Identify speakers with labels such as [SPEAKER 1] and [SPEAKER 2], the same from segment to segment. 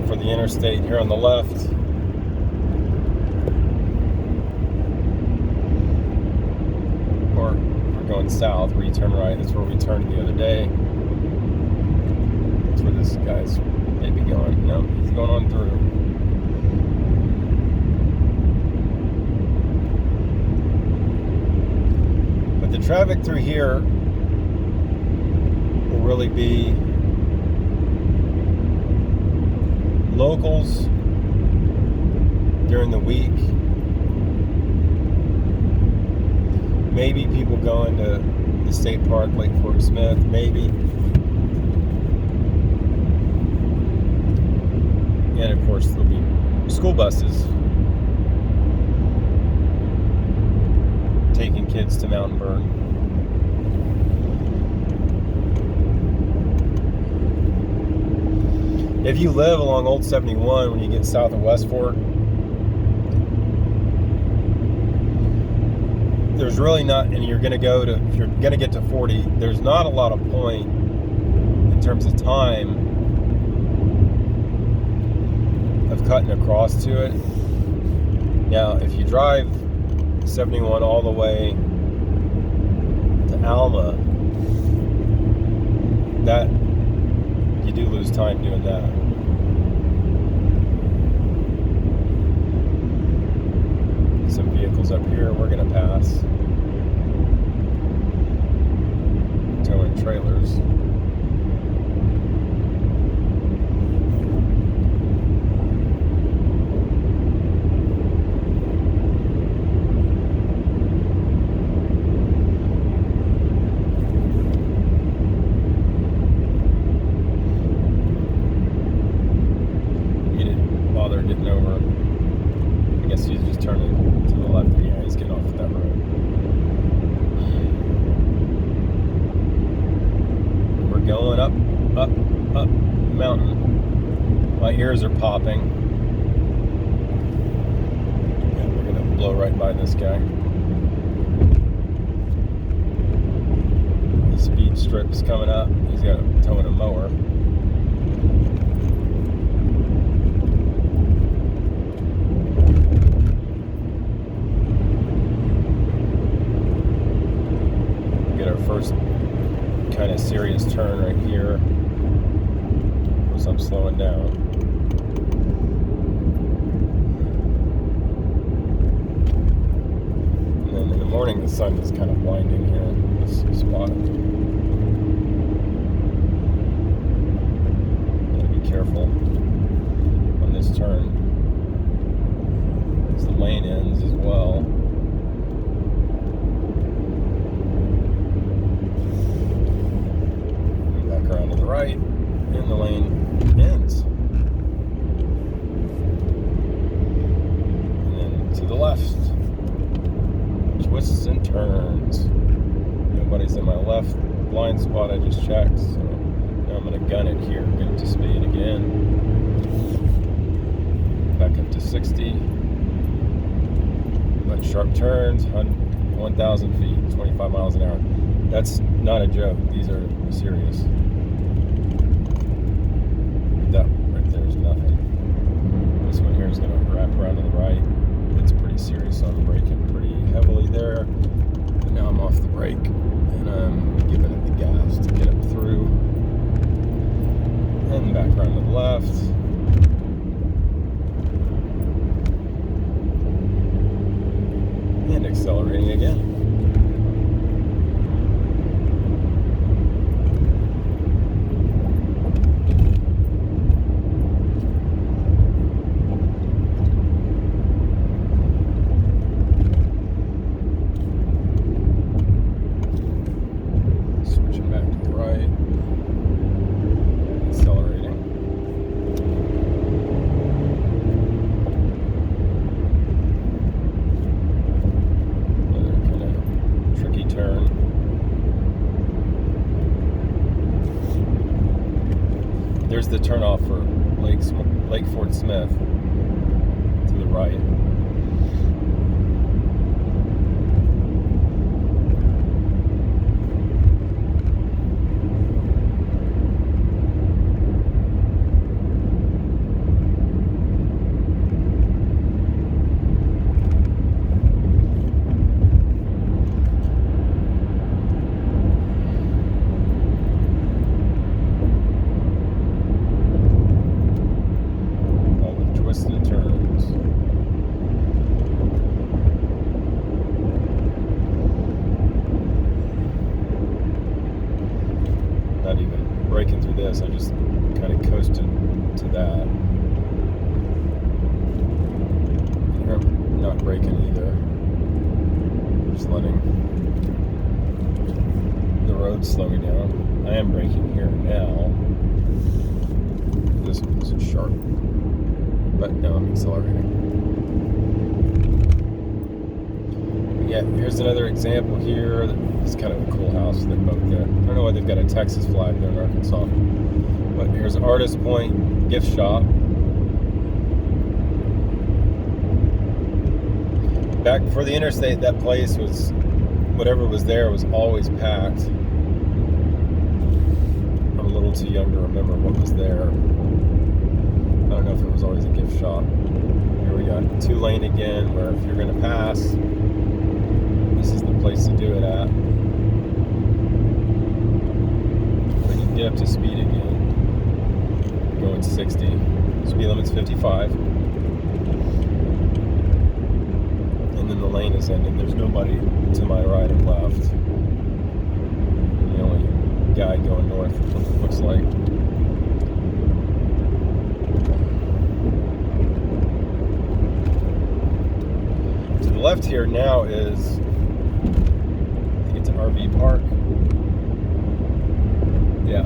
[SPEAKER 1] for the interstate here on the left. Or we're going south where you turn right. That's where we turned the other day. That's where this guy's maybe going. No, he's going on through. But the traffic through here will really be locals during the week. Maybe people going to the state park, Lake Fort Smith, maybe. And of course there'll be school buses taking kids to Mountainburg. If you live along Old 71 when you get south of West Fork, there's really not, and you're going to go to, if you're going to get to 40, there's not a lot of point in terms of time of cutting across to it. Now, if you drive 71 all the way to Alma, that you do lose time doing that. Some vehicles up here we're going to pass. Towing trailers. Getting over. I guess he's just turning to the left. Yeah, he's getting off that road. We're going up the mountain. My ears are popping. Yeah, we're gonna blow right by this guy. The speed strip's coming up. He's got towing a mower. First kind of serious turn right here. Of course, I'm slowing down. And then in the morning, the sun is kind of blinding here in this spot. Gotta be careful on this turn, because the lane ends as well. Around to the right, and the lane ends. And then to the left, twists and turns. Nobody's in my left blind spot I just checked, so now I'm going to gun it here, get it to speed again. Back up to 60. But sharp turns, 1,000 feet, 25 miles an hour. That's not a joke. These are serious. That right there is nothing. This one here is going to wrap around to the right. It's pretty serious, so I'm braking pretty heavily there. But now I'm off the brake, and I'm giving it the gas to get up through. And back around to the left. And accelerating again. There's the turnoff for Lake Fort Smith to the right. guess I just kind of coasted to that. I'm not braking either. Just letting the road slow me down. I am braking here now. This isn't sharp, but now I'm accelerating. But yeah, here's another example here. It's kind of a cool house they built there. I don't know why they've got a Texas flag there in Arkansas. But here's Artist Point gift shop. Back before the interstate, that place was, whatever was there was always packed. I'm a little too young to remember what was there. I don't know if it was always a gift shop. Here we got 2-lane again, where if you're going to pass, this is the place to do it at. When you get up to speed again, going 60. Speed limit's 55. And then the lane is ending. There's nobody to my right or left. The only guy going north, it looks like. To the left here now is, I think it's an RV park. Yeah.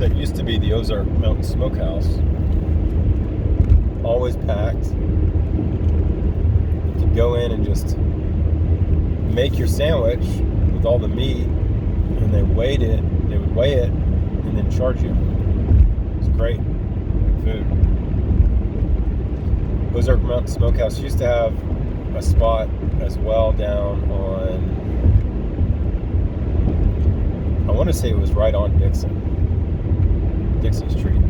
[SPEAKER 1] That used to be the Ozarks Mountain Smokehouse. Always packed. You could go in and just make your sandwich with all the meat, and they would weigh it, and then charge you. It's great food. Ozarks Mountain Smokehouse used to have a spot as well down on, I want to say it was right on Dixon Street.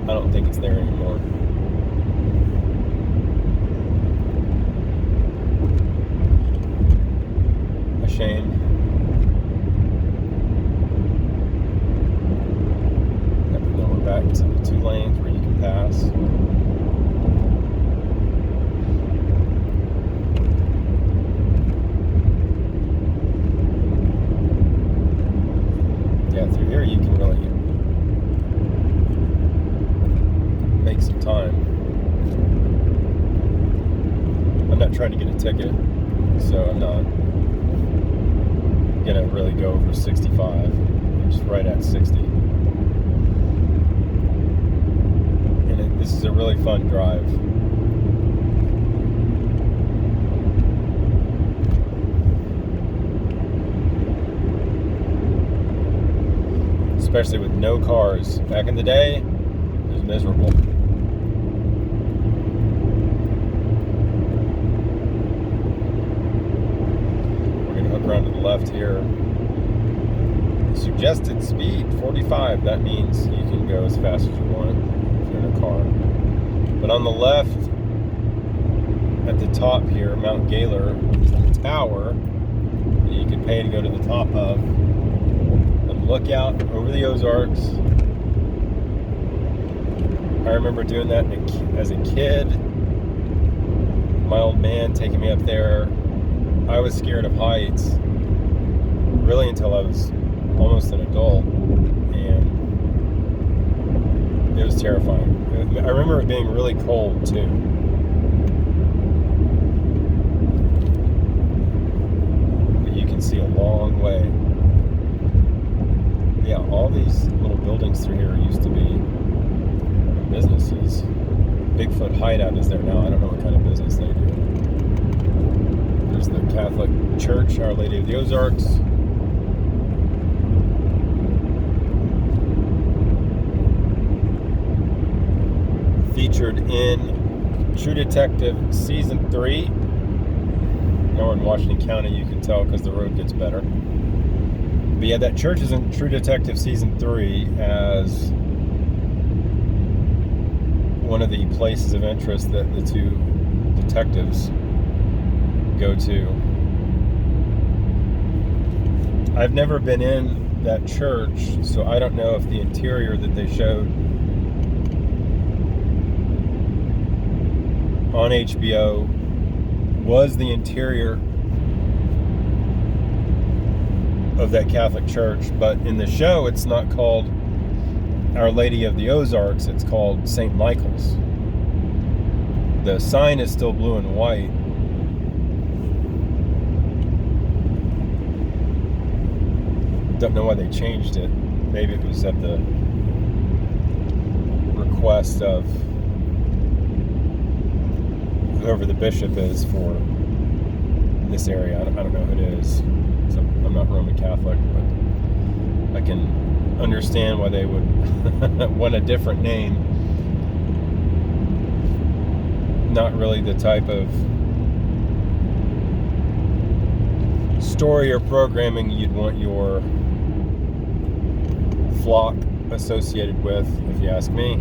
[SPEAKER 1] I don't think it's there anymore. A shame. Now we're back to the 2 lanes where you can pass. Yeah, through here you can really make some time. I'm not trying to get a ticket, so I'm not gonna really go over 65. I'm just right at 60. And this is a really fun drive. Especially with no cars. Back in the day, it was miserable. Around to the left here. Suggested speed 45. That means you can go as fast as you want if you're in a car. But on the left, at the top here, Mount Gaylor, is the tower that you can pay to go to the top of and look out over the Ozarks. I remember doing that as a kid. My old man taking me up there. I was scared of heights really until I was almost an adult, and it was terrifying. I remember it being really cold too. But you can see a long way. Yeah, all these little buildings through here used to be businesses. Bigfoot Hideout is there now. I don't know what kind of business they do. There's the Catholic Church, Our Lady of the Ozarks. Featured in True Detective Season 3. Now we're in Washington County, you can tell because the road gets better. But yeah, that church is in True Detective Season 3 as one of the places of interest that the 2 detectives go to. I've never been in that church, so I don't know if the interior that they showed on HBO was the interior of that Catholic church, but in the show it's not called Our Lady of the Ozarks, it's called St. Michael's. The sign is still blue and white. Don't know why they changed it. Maybe it was at the request of whoever the bishop is for this area. I don't know who it is. So I'm not Roman Catholic, but I can understand why they would want a different name. Not really the type of story or programming you'd want your flock associated with, if you ask me.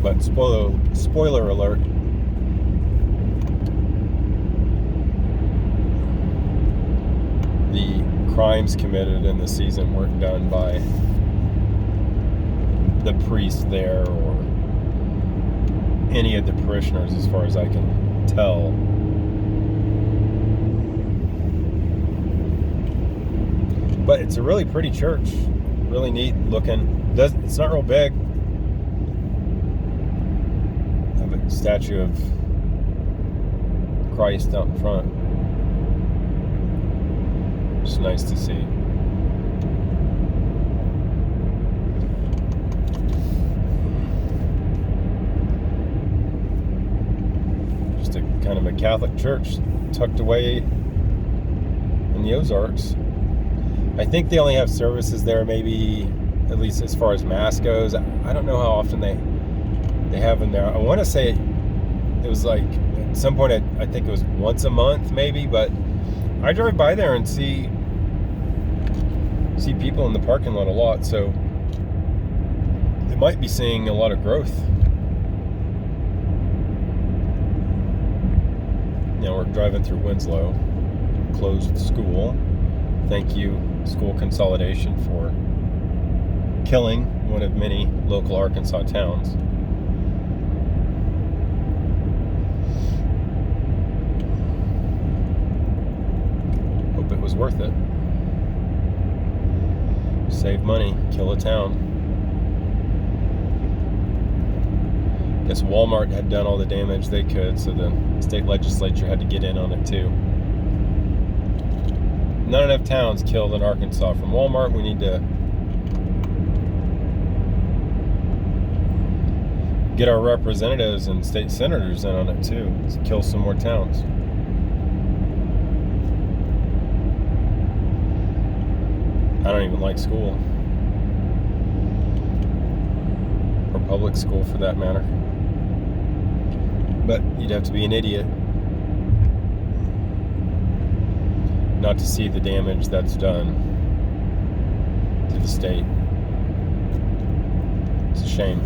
[SPEAKER 1] But spoiler alert, the crimes committed in the season weren't done by the priest there or any of the parishioners, as far as I can tell. But it's a really pretty church, really neat looking. It's not real big. I have a statue of Christ out in front. It's nice to see. Just a kind of a Catholic church tucked away in the Ozarks. I think they only have services there, maybe, at least as far as Mass goes. I don't know how often they have them there. I want to say it was like, at some point, I think it was once a month, maybe, but I drive by there and see people in the parking lot a lot, so they might be seeing a lot of growth. Now we're driving through Winslow, closed school. Thank you, school consolidation, for killing one of many local Arkansas towns. Hope it was worth it. Save money, kill a town. Guess Walmart had done all the damage they could, so the state legislature had to get in on it too. Not enough towns killed in Arkansas from Walmart. We need to get our representatives and state senators in on it too. Let's kill some more towns. I don't even like school. Or public school for that matter. But you'd have to be an idiot not to see the damage that's done to the state. It's a shame.